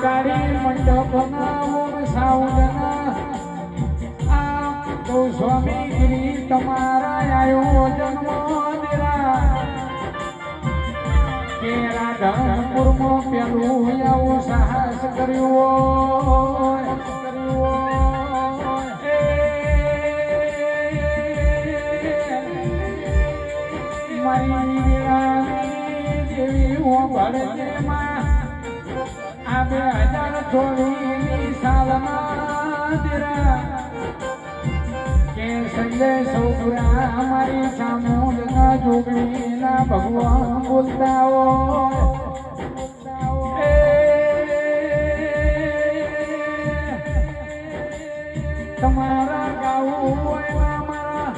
કાળી મંડપના સાઉન્ડના આ તો સ્વામી ગિરી તમારા આયો જન્મ દેરા કે રાધનપુરમાં પેલું આવું સાહસ કર્યું મારી દેવી હું ભળજેમાં આ 2024 સાલમાં દેરા કે સંજય સૌપુરા અમારી સામૂલના જોગણીના ભગવાન બોલતા તમારા ગાવું હોય મારા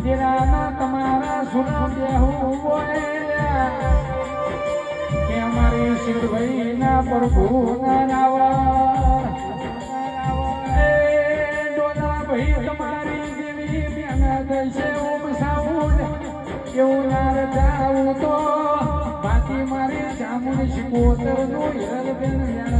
દેરાના તમારા સુના દેવું હોય કે અમારે શિવભાઈના પ્રભુના નાવા ડોલા ભાઈ તમારી દેવી મહેનત છે ઓમ સાઉન્ડ એવું નાર જાવું તો બાકી મારી ચામુંડ શિકોતરનું હિરલબેન